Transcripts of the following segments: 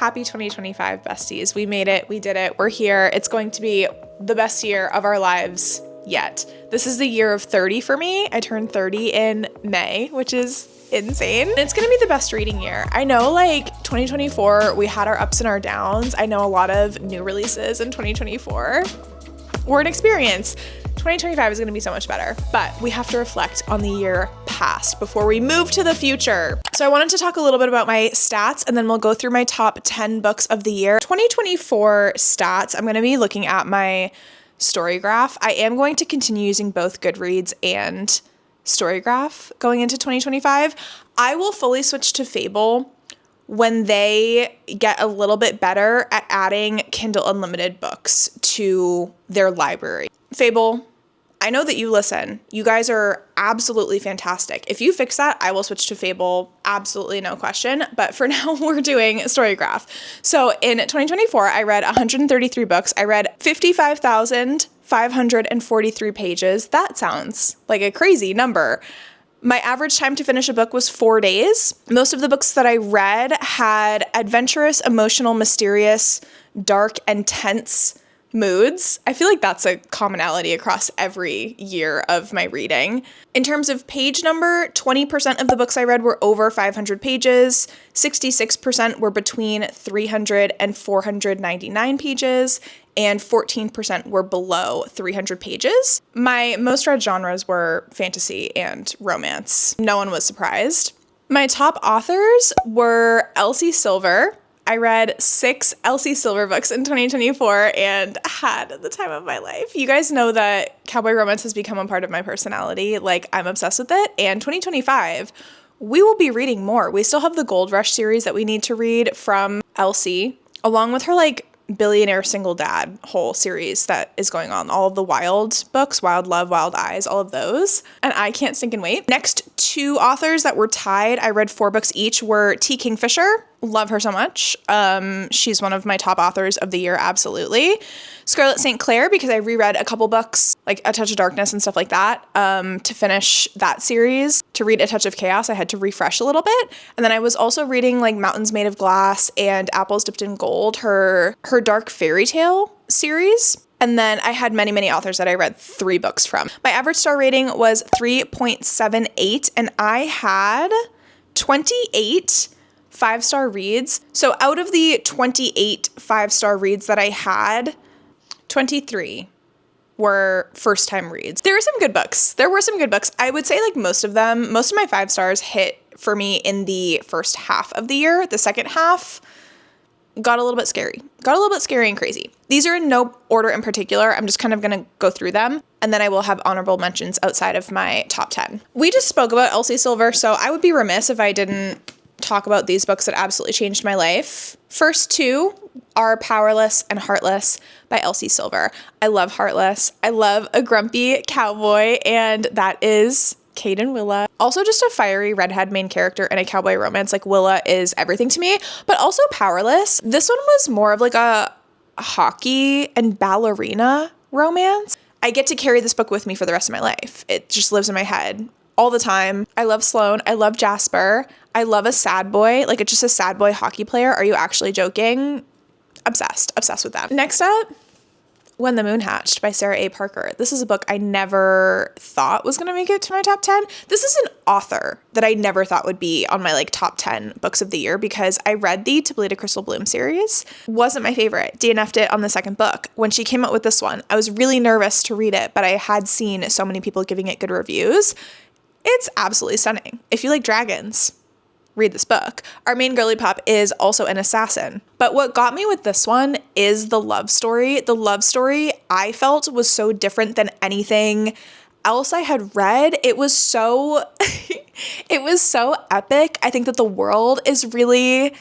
Happy 2025, besties. We made it. We did it. We're here. It's going to be the best year of our lives yet. This is the year of 30 for me. I turned 30 in May, which is insane. It's gonna be the best reading year. I know, like, 2024, we had our ups and our downs. I know a lot of new releases in 2024 were an experience. 2025 is going to be so much better, but we have to reflect on the year past before we move to the future. So I wanted to talk a little bit about my stats, and then we'll go through my top 10 books of the year. 2024 stats, I'm going to be looking at my Storygraph. I am going to continue using both Goodreads and Storygraph going into 2025. I will fully switch to Fable when they get a little bit better at adding Kindle Unlimited books to their library. Fable, I know that you listen. You guys are absolutely fantastic. If you fix that, I will switch to Fable, absolutely no question. But for now, we're doing Storygraph. So in 2024, I read 133 books. I read 55,543 pages. That sounds like a crazy number. My average time to finish a book was 4 days. Most of the books that I read had adventurous, emotional, mysterious, dark, and tense moods. I feel like that's a commonality across every year of my reading. In terms of page number, 20% of the books I read were over 500 pages, 66% were between 300 and 499 pages, and 14% were below 300 pages. My most read genres were fantasy and romance. No one was surprised. My top authors were Elsie Silver. I read 6 Elsie Silver books in 2024 and had the time of my life. You guys know that cowboy romance has become a part of my personality. Like, I'm obsessed with it. And 2025, we will be reading more. We still have the Gold Rush series that we need to read from Elsie, along with her, like, billionaire single dad whole series that is going on. All of the Wild books, Wild Love, Wild Eyes, all of those. And I can't stink and wait. Next 2 authors that were tied, I read 4 books each, were T. Kingfisher. Love her so much. She's one of my top authors of the year, absolutely. Scarlett St. Clair, because I reread a couple books, like A Touch of Darkness and stuff like that, to finish that series. To read A Touch of Chaos, I had to refresh a little bit. And then I was also reading, like, Mountains Made of Glass and Apples Dipped in Gold, her dark fairy tale series. And then I had many, many authors that I read 3 books from. My average star rating was 3.78, and I had 28 5-star reads. So out of the 28 5-star reads that I had, 23 were first-time reads. There were some good books. I would say, like, most of my 5 stars hit for me in the first half of the year. The second half got a little bit scary. And crazy. These are in no order in particular. I'm just kind of going to go through them, and then I will have honorable mentions outside of my top 10. We just spoke about Elsie Silver, so I would be remiss if I didn't talk about these books that absolutely changed my life. First 2 are Powerless and Heartless by Elsie Silver. I love Heartless. I love a grumpy cowboy, and that is Caden Willa. Also just a fiery redhead main character in a cowboy romance. Like, Willa is everything to me, but also Powerless. This one was more of like a hockey and ballerina romance. I get to carry this book with me for the rest of my life. It just lives in my head all the time. I love Sloane. I love Jasper. I love a sad boy, like, it's just a sad boy hockey player. Are you actually joking? Obsessed with that. Next up, When the Moon Hatched by Sarah A. Parker. This is a book I never thought was going to make it to my top 10. This is an author that I never thought would be on my, like, top 10 books of the year, because I read the To Bleed a Crystal Bloom series. Wasn't my favorite. DNF'd it on the second book. When she came out with this one, I was really nervous to read it, but I had seen so many people giving it good reviews. It's absolutely stunning. If you like dragons, read this book. Our main girly pop is also an assassin. But what got me with this one is the love story. The love story I felt was so different than anything else I had read. It was so epic. I think that the world is really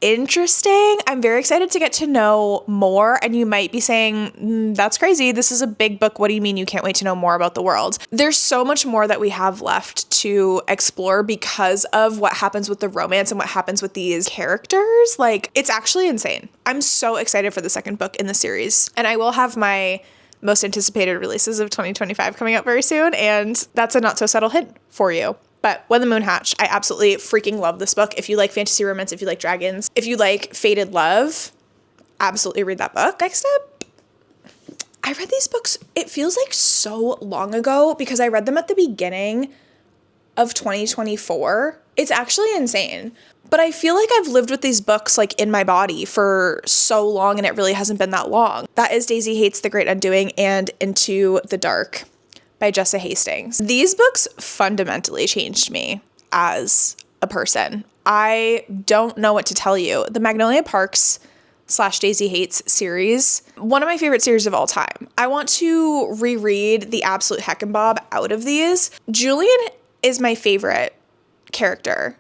interesting. I'm very excited to get to know more. And you might be saying, that's crazy. This is a big book. What do you mean you can't wait to know more about the world? There's so much more that we have left to explore because of what happens with the romance and what happens with these characters. Like, it's actually insane. I'm so excited for the second book in the series. And I will have my most anticipated releases of 2025 coming out very soon. And that's a not so subtle hint for you. But When the Moon Hatched, I absolutely freaking love this book. If you like fantasy romance, if you like dragons, if you like fated love, absolutely read that book. Next up, I read these books, it feels like so long ago because I read them at the beginning of 2024. It's actually insane. But I feel like I've lived with these books like in my body for so long, and it really hasn't been that long. That is Daisy Hates the Great Undoing and Into the Dark by Jessa Hastings. These books fundamentally changed me as a person. I don't know what to tell you. The Magnolia Parks / Daisy Hates series, one of my favorite series of all time. I want to reread the absolute heck and bob out of these. Julian is my favorite character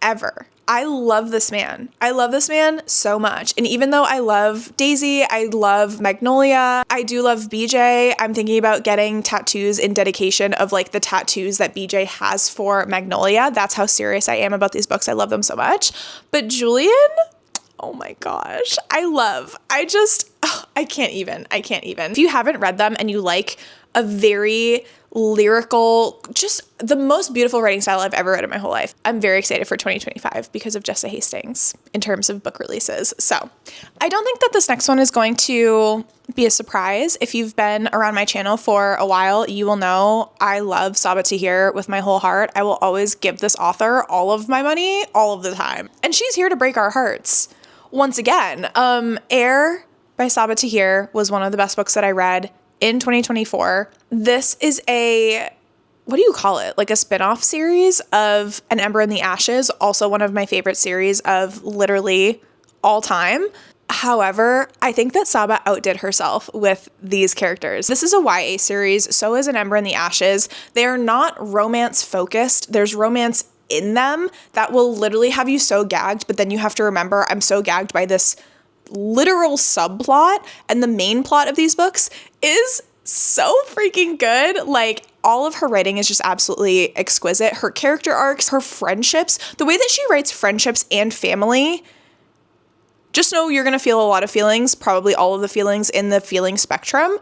ever. I love this man. I love this man so much. And even though I love Daisy, I love Magnolia, I do love BJ. I'm thinking about getting tattoos in dedication of like the tattoos that BJ has for Magnolia. That's how serious I am about these books. I love them so much. But Julian, oh my gosh, I can't even. If you haven't read them and you like a very lyrical, just the most beautiful writing style I've ever read in my whole life, I'm very excited for 2025 because of Jessa Hastings in terms of book releases. So I don't think that this next one is going to be a surprise. If you've been around my channel for a while, you will know I love Sabaa Tahir with my whole heart. I will always give this author all of my money, all of the time. And she's here to break our hearts. Once again, Air by Sabaa Tahir was one of the best books that I read in 2024. This is what do you call it? Like a spin-off series of An Ember in the Ashes, also one of my favorite series of literally all time. However, I think that Sabaa outdid herself with these characters. This is a YA series, so is An Ember in the Ashes. They are not romance focused. There's romance in them that will literally have you so gagged, but then you have to remember, I'm so gagged by this literal subplot, and the main plot of these books is so freaking good. Like, all of her writing is just absolutely exquisite. Her character arcs, her friendships, the way that she writes friendships and family, just know you're going to feel a lot of feelings, probably all of the feelings in the feeling spectrum,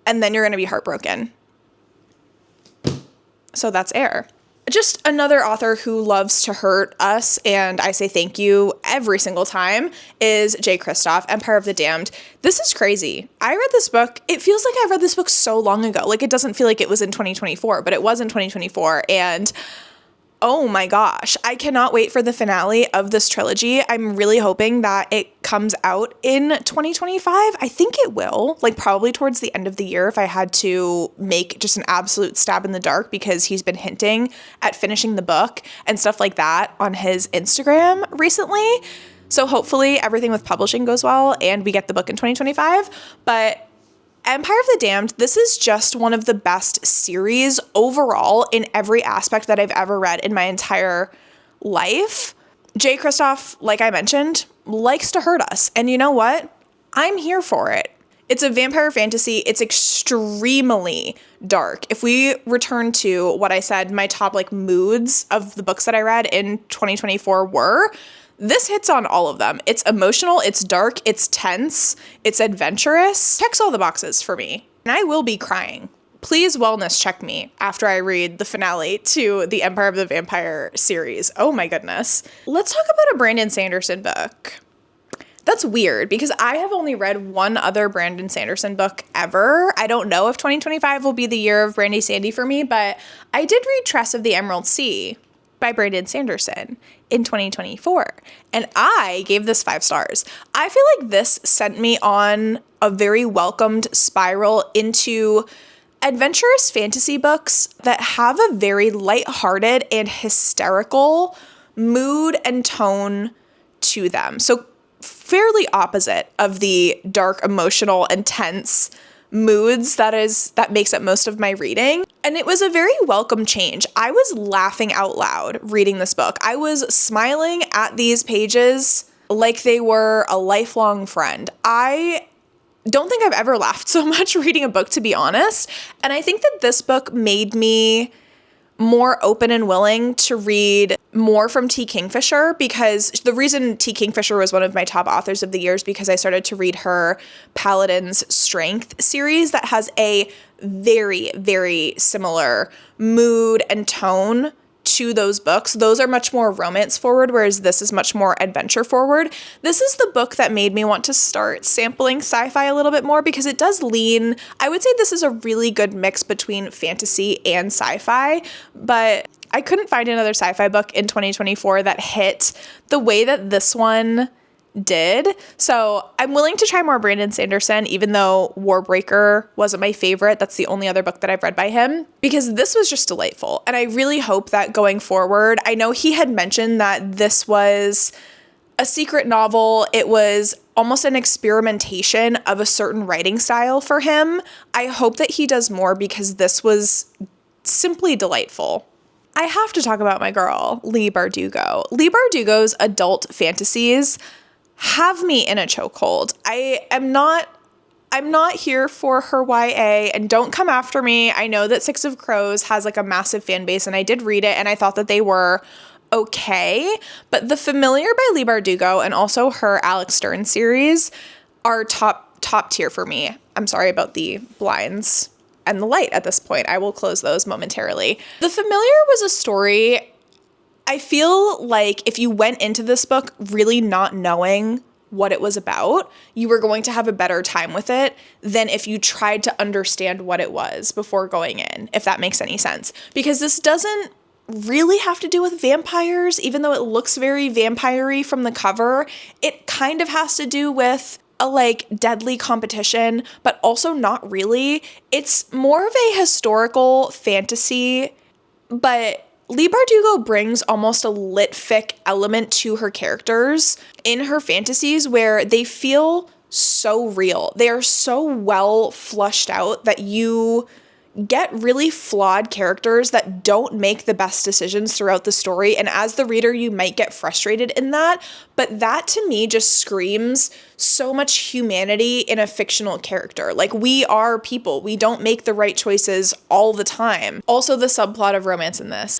and then you're going to be heartbroken. So that's Air. Just another author who loves to hurt us, and I say thank you every single time, is J. Kristoff, Empire of the Damned. This is crazy. I read this book. It feels like I read this book so long ago. Like, it doesn't feel like it was in 2024, but it was in 2024, and oh my gosh, I cannot wait for the finale of this trilogy. I'm really hoping that it comes out in 2025. I think it will, like probably towards the end of the year if I had to make just an absolute stab in the dark, because he's been hinting at finishing the book and stuff like that on his Instagram recently. So hopefully everything with publishing goes well and we get the book in 2025. But Empire of the Damned, this is just one of the best series overall in every aspect that I've ever read in my entire life. J. Kristoff, like I mentioned, likes to hurt us. And you know what? I'm here for it. It's a vampire fantasy. It's extremely dark. If we return to what I said, my top like moods of the books that I read in 2024 were, this hits on all of them. It's emotional, it's dark, it's tense, it's adventurous. Checks all the boxes for me. And I will be crying. Please wellness check me after I read the finale to the Empire of the Vampire series. Oh my goodness. Let's talk about a Brandon Sanderson book. That's weird because I have only read one other Brandon Sanderson book ever. I don't know if 2025 will be the year of Brandy Sandy for me, but I did read Tress of the Emerald Sea by Brandon Sanderson in 2024. And I gave this 5 stars. I feel like this sent me on a very welcomed spiral into adventurous fantasy books that have a very lighthearted and hysterical mood and tone to them. So fairly opposite of the dark, emotional, intense moods that makes up most of my reading. And it was a very welcome change. I was laughing out loud reading this book. I was smiling at these pages like they were a lifelong friend. I don't think I've ever laughed so much reading a book, to be honest. And I think that this book made me more open and willing to read more from T. Kingfisher, because the reason T. Kingfisher was one of my top authors of the year is because I started to read her Paladin's Strength series that has a very, very similar mood and tone to those books. Those are much more romance forward, whereas this is much more adventure forward. This is the book that made me want to start sampling sci-fi a little bit more because it does lean, I would say this is a really good mix between fantasy and sci-fi, but I couldn't find another sci-fi book in 2024 that hit the way that this one did. So I'm willing to try more Brandon Sanderson, even though Warbreaker wasn't my favorite. That's the only other book that I've read by him, because this was just delightful. And I really hope that going forward, I know he had mentioned that this was a secret novel. It was almost an experimentation of a certain writing style for him. I hope that he does more because this was simply delightful. I have to talk about my girl, Leigh Bardugo. Leigh Bardugo's adult fantasies have me in a chokehold. I'm not here for her YA, and don't come after me. I know that Six of Crows has like a massive fan base, and I did read it and I thought that they were okay, but The Familiar by Leigh Bardugo and also her Alex Stern series are top tier for me. I'm sorry about the blinds and the light at this point. I will close those momentarily. The Familiar was a story, I feel like if you went into this book really not knowing what it was about, you were going to have a better time with it than if you tried to understand what it was before going in, if that makes any sense. Because this doesn't really have to do with vampires, even though it looks very vampire-y from the cover. It kind of has to do with a like deadly competition, but also not really. It's more of a historical fantasy, but Leigh Bardugo brings almost a lit fic element to her characters in her fantasies where they feel so real. They are so well flushed out that you get really flawed characters that don't make the best decisions throughout the story. And as the reader, you might get frustrated in that. But that to me just screams so much humanity in a fictional character. Like, we are people. We don't make the right choices all the time. Also, the subplot of romance in this,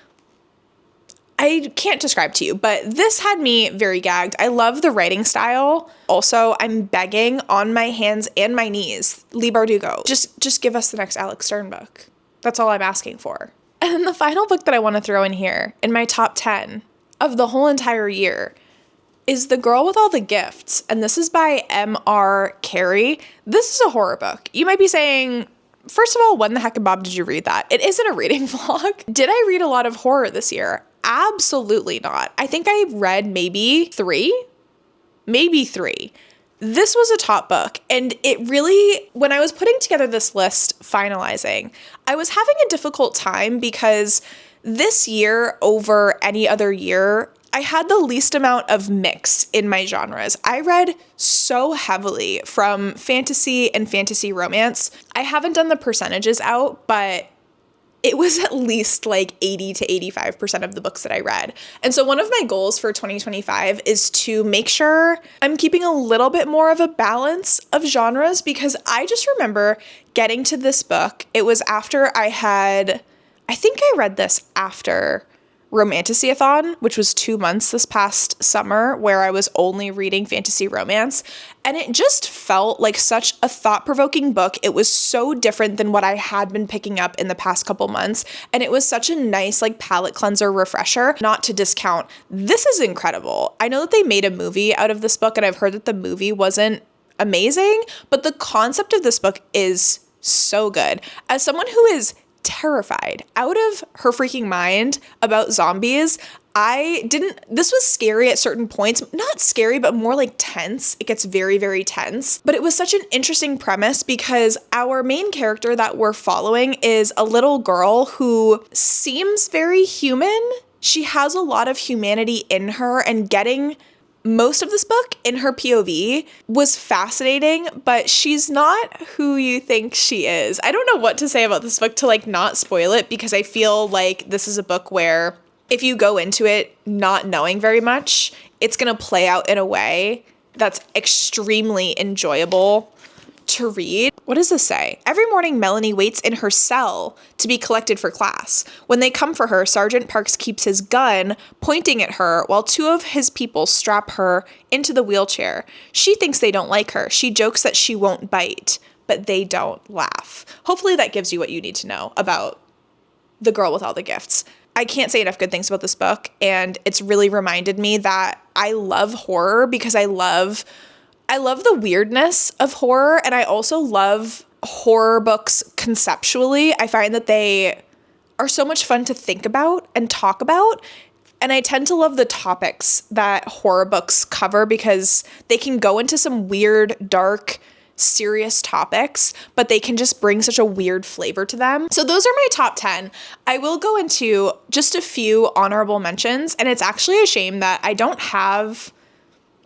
I can't describe to you, but this had me very gagged. I love the writing style. Also, I'm begging on my hands and my knees, Leigh Bardugo, just give us the next Alex Stern book. That's all I'm asking for. And then the final book that I want to throw in here in my top 10 of the whole entire year is The Girl with All the Gifts. And this is by M.R. Carey. This is a horror book. You might be saying, first of all, when the heck and Bob did you read that? It isn't a reading vlog. Did I read a lot of horror this year? Absolutely not. I think I read maybe three. This was a top book. And it really, when I was putting together this list, finalizing, I was having a difficult time because this year over any other year, I had the least amount of mix in my genres. I read so heavily from fantasy and fantasy romance. I haven't done the percentages out, but it was at least like 80 to 85% of the books that I read. And so one of my goals for 2025 is to make sure I'm keeping a little bit more of a balance of genres, because I just remember getting to this book. It was after I think I read this after Romantasy-a-thon, which was 2 months this past summer where I was only reading fantasy romance. And it just felt like such a thought-provoking book. It was so different than what I had been picking up in the past couple months. And it was such a nice like palate cleanser refresher. Not to discount, this is incredible. I know that they made a movie out of this book, and I've heard that the movie wasn't amazing, but the concept of this book is so good. As someone who is terrified out of her freaking mind about zombies, this was scary at certain points. Not scary, but more like tense. It gets very, very tense. But it was such an interesting premise because our main character that we're following is a little girl who seems very human. She has a lot of humanity in her, and getting most of this book in her POV was fascinating, but she's not who you think she is. I don't know what to say about this book to like not spoil it, because I feel like this is a book where if you go into it not knowing very much, it's going to play out in a way that's extremely enjoyable to read. What does this say? Every morning, Melanie waits in her cell to be collected for class. When they come for her, Sergeant Parks keeps his gun pointing at her while two of his people strap her into the wheelchair. She thinks they don't like her. She jokes that she won't bite, but they don't laugh. Hopefully that gives you what you need to know about The Girl with All the Gifts. I can't say enough good things about this book, and it's really reminded me that I love horror because I love the weirdness of horror, and I also love horror books conceptually. I find that they are so much fun to think about and talk about, and I tend to love the topics that horror books cover because they can go into some weird, dark, serious topics, but they can just bring such a weird flavor to them. So those are my top 10. I will go into just a few honorable mentions, and it's actually a shame that I don't have,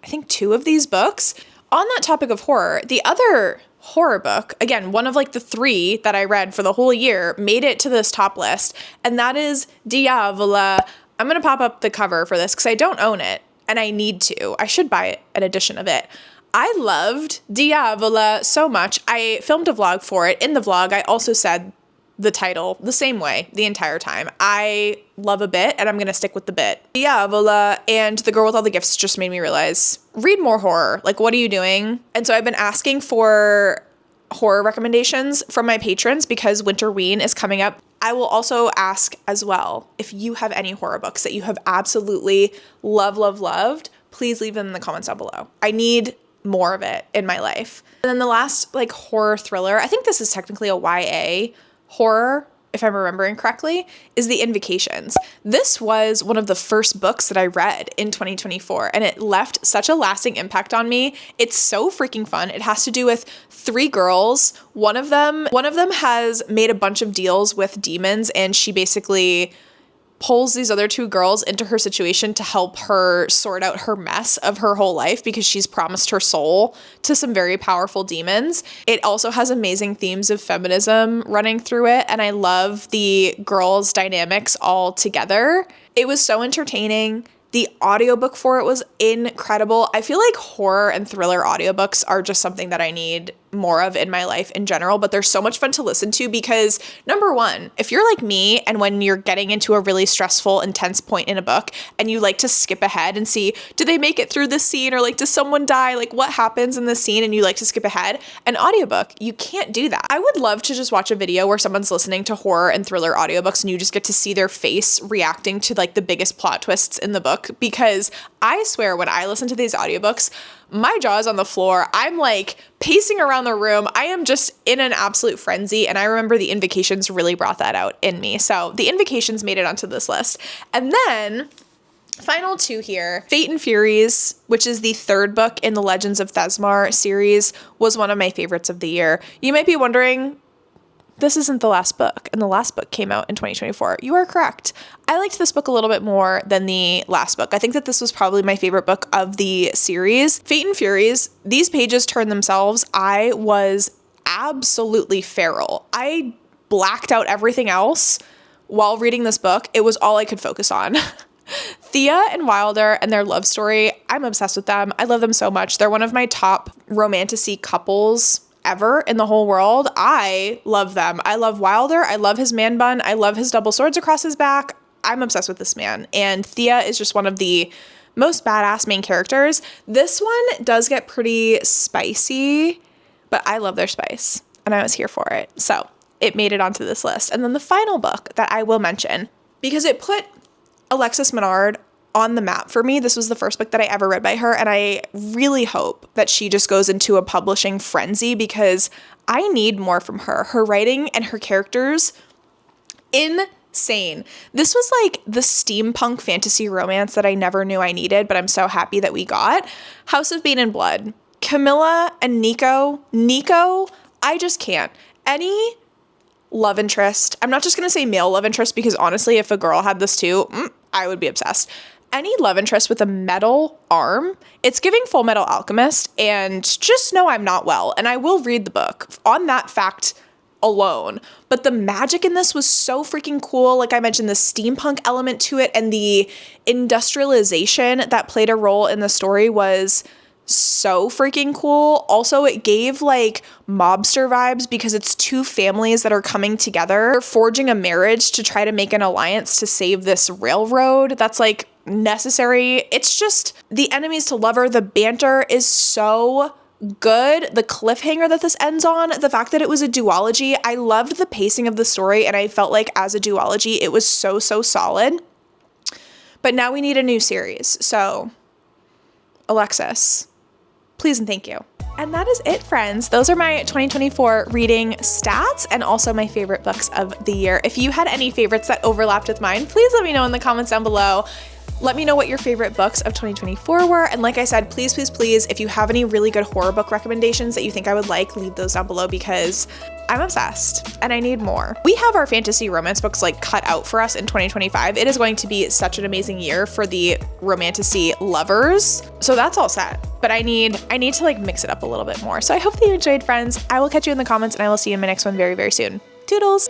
I think, 2 of these books. On that topic of horror, the other horror book, again, one of like the 3 that I read for the whole year, made it to this top list, and that is Diavola. I'm going to pop up the cover for this because I don't own it, and I need to. I should buy an edition of it. I loved Diavola so much. I filmed a vlog for it. In the vlog, I also said the title the same way the entire time. I love a bit, and I'm going to stick with the bit. Diavola and The Girl with All the Gifts just made me realize, read more horror. Like, what are you doing? And so I've been asking for horror recommendations from my patrons because Winterween is coming up. I will also ask as well, if you have any horror books that you have absolutely loved, please leave them in the comments down below. I need more of it in my life. And then the last like horror thriller, I think this is technically a YA horror, if I'm remembering correctly, is The Invocations. This was one of the first books that I read in 2024, and it left such a lasting impact on me. It's so freaking fun. It has to do with 3 girls. One of them has made a bunch of deals with demons, and she basically pulls these other 2 girls into her situation to help her sort out her mess of her whole life because she's promised her soul to some very powerful demons. It also has amazing themes of feminism running through it, and I love the girls' dynamics all together. It was so entertaining. The audiobook for it was incredible. I feel like horror and thriller audiobooks are just something that I need more of in my life in general, but they're so much fun to listen to because, number one, if you're like me and when you're getting into a really stressful, intense point in a book and you like to skip ahead and see, do they make it through this scene, or like, does someone die? Like, what happens in this scene? And you like to skip ahead. An audiobook, you can't do that. I would love to just watch a video where someone's listening to horror and thriller audiobooks and you just get to see their face reacting to like the biggest plot twists in the book, because I swear when I listen to these audiobooks, my jaw is on the floor. I'm like pacing around the room. I am just in an absolute frenzy. And I remember The Invocations really brought that out in me. So The Invocations made it onto this list. And then final 2 here, Fate and Furies, which is the 3rd book in the Legends of Thesmar series, was one of my favorites of the year. You might be wondering, this isn't the last book, and the last book came out in 2024. You are correct. I liked this book a little bit more than the last book. I think that this was probably my favorite book of the series. Fate and Furies, these pages turn themselves. I was absolutely feral. I blacked out everything else while reading this book. It was all I could focus on. Thea and Wilder and their love story, I'm obsessed with them. I love them so much. They're one of my top romantasy couples ever in the whole world. I love them. I love Wilder. I love his man bun. I love his double swords across his back. I'm obsessed with this man. And Thea is just one of the most badass main characters. This one does get pretty spicy, but I love their spice and I was here for it. So it made it onto this list. And then the final book that I will mention, because it put Alexis Menard on the map for me. This was the first book that I ever read by her, and I really hope that she just goes into a publishing frenzy because I need more from her. Her writing and her characters, insane. This was like the steampunk fantasy romance that I never knew I needed, but I'm so happy that we got. House of Bane and Blood. Camilla and Nico, I just can't. Any love interest, I'm not just going to say male love interest because honestly, if a girl had this too, I would be obsessed. Any love interest with a metal arm, it's giving Full Metal Alchemist, and just know I'm not well, and I will read the book on that fact alone. But the magic in this was so freaking cool. Like I mentioned, the steampunk element to it and the industrialization that played a role in the story was so freaking cool. Also, it gave like mobster vibes because it's 2 families that are coming together, forging a marriage to try to make an alliance to save this railroad that's like necessary. It's just the enemies to lover. The banter is so good. The cliffhanger that this ends on, the fact that it was a duology, I loved the pacing of the story, and I felt like as a duology, it was so solid. But now we need a new series. So, Alexis, please and thank you. And that is it, friends. Those are my 2024 reading stats and also my favorite books of the year. If you had any favorites that overlapped with mine, please let me know in the comments down below. Let me know what your favorite books of 2024 were. And like I said, please, if you have any really good horror book recommendations that you think I would like, leave those down below because I'm obsessed and I need more. We have our fantasy romance books like cut out for us in 2025. It is going to be such an amazing year for the romantasy lovers. So that's all set. But I need to like mix it up a little bit more. So I hope that you enjoyed, friends. I will catch you in the comments and I will see you in my next one very, very soon. Toodles!